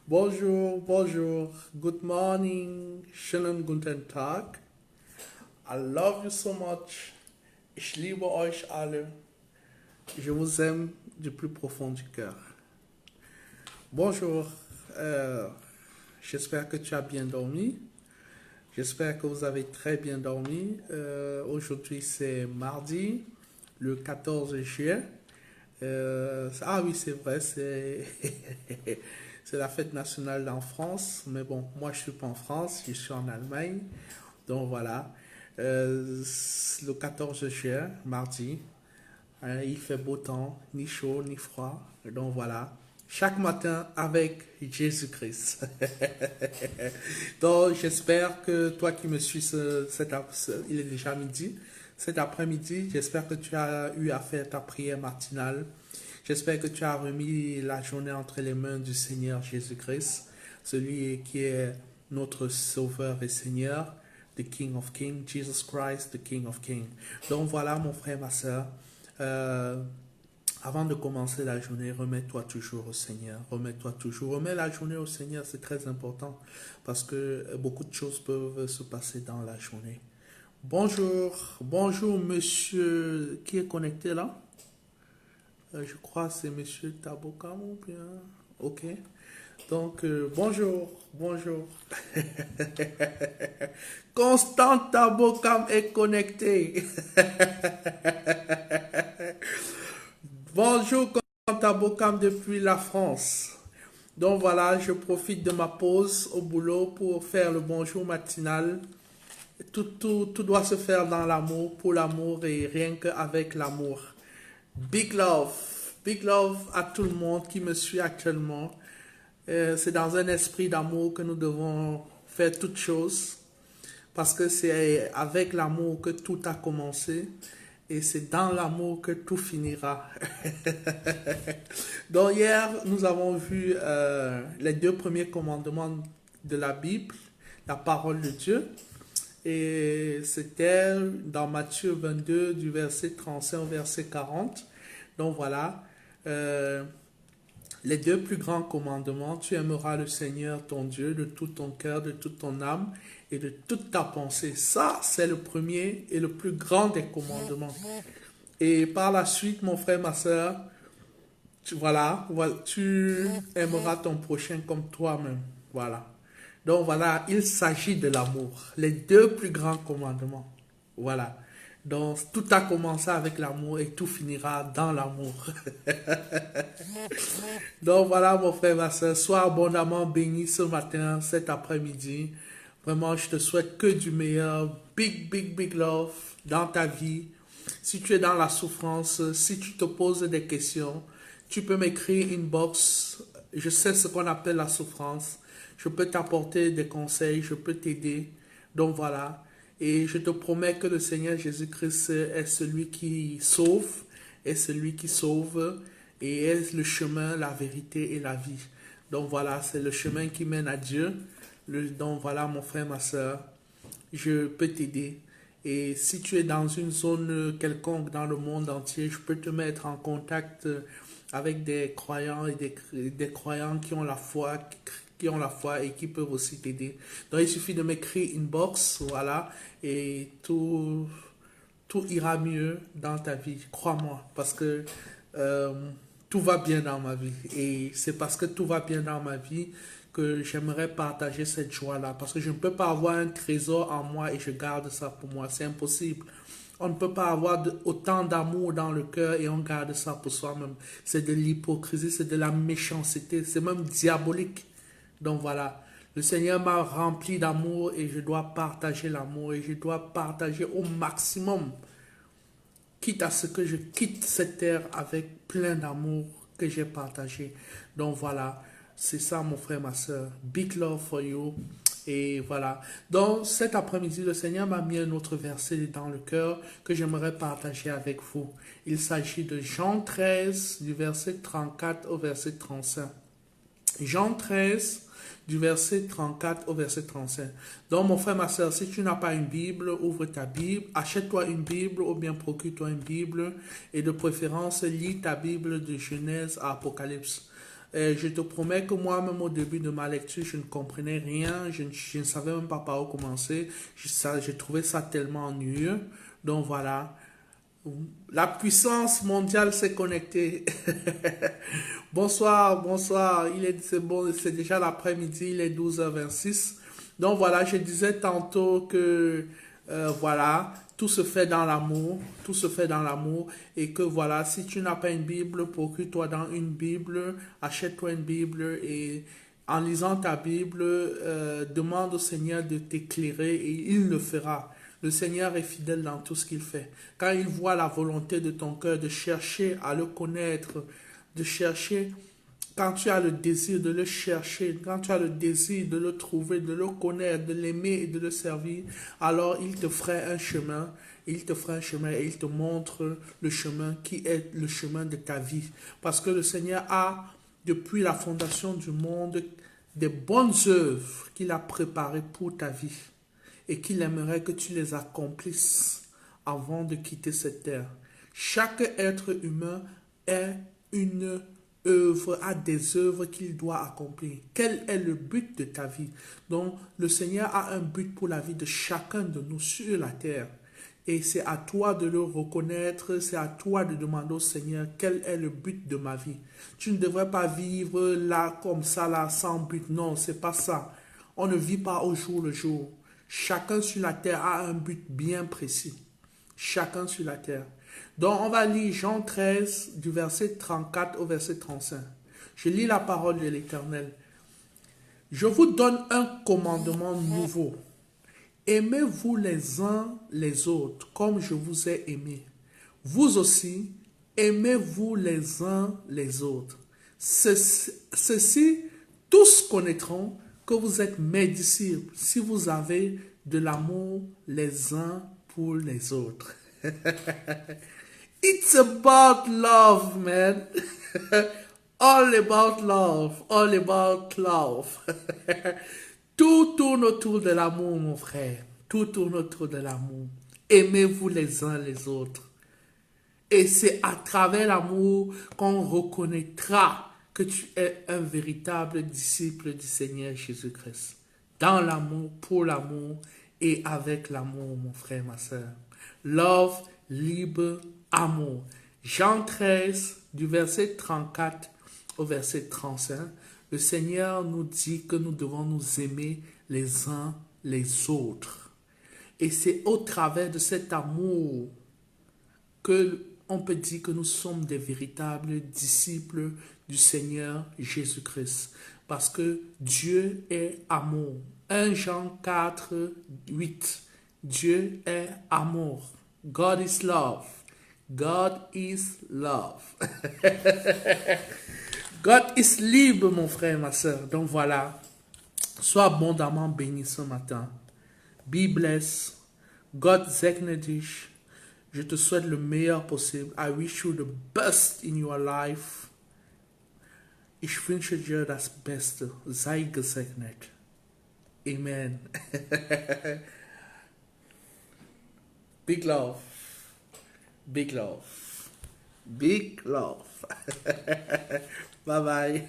Bonjour, bonjour. Good morning. Schönen guten Tag. I love you so much. Ich liebe euch alle. Je vous aime du plus profond du cœur. Bonjour. J'espère que tu as bien dormi. J'espère que vous avez très bien dormi. Aujourd'hui, c'est mardi, le 14 juillet. Ah oui, c'est vrai, c'est la fête nationale en France. Mais bon, moi, je suis pas en France, je suis en Allemagne. Donc voilà. Le 14 juillet, mardi, il fait beau temps, ni chaud, ni froid. Donc voilà. Chaque matin avec Jésus-Christ. Donc j'espère que toi qui me suis il est déjà midi, cet après-midi, j'espère que tu as eu à faire ta prière matinale. J'espère que tu as remis la journée entre les mains du Seigneur Jésus-Christ, celui qui est notre Sauveur et Seigneur, the King of Kings, Jesus Christ, the King of Kings. Donc voilà mon frère, ma soeur. Euh, Avant de commencer la journée, remets-toi toujours au Seigneur. Remets-toi toujours. Remets la journée au Seigneur, c'est très important parce que beaucoup de choses peuvent se passer dans la journée. Bonjour, bonjour monsieur qui est connecté là. Je crois que c'est monsieur Tabokam ou bien. Ok. Donc, bonjour, bonjour. Constant Tabokam est connecté. Bonjour, Constant Tabokam depuis la France. Donc voilà, je profite de ma pause au boulot pour faire le bonjour matinal. Tout doit se faire dans l'amour, pour l'amour et rien qu'avec l'amour. Big love à tout le monde qui me suit actuellement. C'est dans un esprit d'amour que nous devons faire toutes choses parce que c'est avec l'amour que tout a commencé et c'est dans l'amour que tout finira. Donc hier, nous avons vu les deux premiers commandements de la Bible, la parole de Dieu. Et c'était dans Matthieu 22 du verset 35 au verset 40. Donc voilà, euh, les deux plus grands commandements, tu aimeras le Seigneur ton Dieu de tout ton cœur, de toute ton âme et de toute ta pensée. Ça, c'est le premier et le plus grand des commandements. Et par la suite, mon frère, ma soeur, tu aimeras ton prochain comme toi-même. Voilà. Donc voilà, il s'agit de l'amour. Les deux plus grands commandements. Voilà. Donc tout a commencé avec l'amour et tout finira dans l'amour. Donc voilà mon frère, ma soeur, sois abondamment béni ce matin, cet après-midi. Vraiment, je te souhaite que du meilleur. Big love dans ta vie. Si tu es dans la souffrance, si tu te poses des questions, tu peux m'écrire inbox. Je sais ce qu'on appelle la souffrance. Je peux t'apporter des conseils, je peux t'aider. Donc voilà. Et je te promets que le Seigneur Jésus-Christ est celui qui sauve, est celui qui sauve et est le chemin, la vérité et la vie. Donc voilà, c'est le chemin qui mène à Dieu. Donc voilà, mon frère, ma soeur, je peux t'aider. Et si tu es dans une zone quelconque dans le monde entier, je peux te mettre en contact avec des croyants et des croyants qui ont la foi et qui peuvent aussi t'aider. Donc il suffit de m'écrire inbox, voilà, et tout ira mieux dans ta vie, crois-moi, parce que euh, tout va bien dans ma vie. Et c'est parce que tout va bien dans ma vie que j'aimerais partager cette joie-là. Parce que je ne peux pas avoir un trésor en moi et je garde ça pour moi. C'est impossible. On ne peut pas avoir autant d'amour dans le cœur et on garde ça pour soi-même. C'est de l'hypocrisie, c'est de la méchanceté, c'est même diabolique. Donc voilà, le Seigneur m'a rempli d'amour et je dois partager l'amour et je dois partager au maximum, quitte à ce que je quitte cette terre avec plein d'amour que j'ai partagé. Donc voilà, c'est ça mon frère, ma soeur. Big love for you. Et voilà. Donc cet après-midi, le Seigneur m'a mis un autre verset dans le cœur que j'aimerais partager avec vous. Il s'agit de Jean 13, du verset 34 au verset 35. Jean 13, du verset 34 au verset 35. Donc, mon frère, ma soeur, si tu n'as pas une Bible, ouvre ta Bible, achète-toi une Bible ou bien procure-toi une Bible et de préférence, lis ta Bible de Genèse à Apocalypse. Et je te promets que moi-même, au début de ma lecture, je ne comprenais rien, je ne savais même pas par où commencer. J'ai trouvé ça tellement ennuyeux. Donc voilà, la puissance mondiale s'est connectée. Bonsoir, bonsoir. C'est bon, c'est déjà l'après-midi, il est 12h26. Donc voilà, je disais tantôt que voilà, tout se fait dans l'amour, tout se fait dans l'amour et que voilà, si tu n'as pas une Bible, procure-toi dans une Bible, achète-toi une Bible et en lisant ta Bible, demande au Seigneur de t'éclairer et il le fera. Le Seigneur est fidèle dans tout ce qu'il fait. Quand il voit la volonté de ton cœur de chercher à le connaître, de chercher, quand tu as le désir de le chercher, quand tu as le désir de le trouver, de le connaître, de l'aimer et de le servir, alors il te fera un chemin, il te fera un chemin et il te montre le chemin qui est le chemin de ta vie. Parce que le Seigneur a, depuis la fondation du monde, des bonnes œuvres qu'il a préparées pour ta vie et qu'il aimerait que tu les accomplisses avant de quitter cette terre. Chaque être humain est une œuvre, a des œuvres qu'il doit accomplir. Quel est le but de ta vie? Donc, le Seigneur a un but pour la vie de chacun de nous sur la terre. Et c'est à toi de le reconnaître, c'est à toi de demander au Seigneur quel est le but de ma vie. Tu ne devrais pas vivre là, comme ça, là, sans but. Non, c'est pas ça. On ne vit pas au jour le jour. Chacun sur la terre a un but bien précis. Chacun sur la terre. Donc, on va lire Jean 13, du verset 34 au verset 35. Je lis la parole de l'Éternel. Je vous donne un commandement nouveau. Aimez-vous les uns les autres comme je vous ai aimé. Vous aussi, aimez-vous les uns les autres. Ceci, tous connaîtront que vous êtes mes disciples si vous avez de l'amour les uns pour les autres. It's about love, man. All about love. All about love. Tout tourne autour de l'amour, mon frère. Tout tourne autour de l'amour. Aimez-vous les uns les autres. Et c'est à travers l'amour qu'on reconnaîtra que tu es un véritable disciple du Seigneur Jésus-Christ. Dans l'amour, pour l'amour et avec l'amour, mon frère, ma soeur. Love, libre, amour. Jean 13, du verset 34 au verset 35. Le Seigneur nous dit que nous devons nous aimer les uns les autres. Et c'est au travers de cet amour que on peut dire que nous sommes des véritables disciples du Seigneur Jésus-Christ. Parce que Dieu est amour. 1 Jean 4, 8. Dieu est amour. God is love. God is love. God is libre, mon frère, ma soeur. Donc voilà. Sois abondamment béni ce matin. Be blessed. God segne dich. Je te souhaite le meilleur possible. I wish you the best in your life. Ich wünsche dir das Beste. Sei gesegnet. Amen. Big love. Big love. Big love. Bye bye.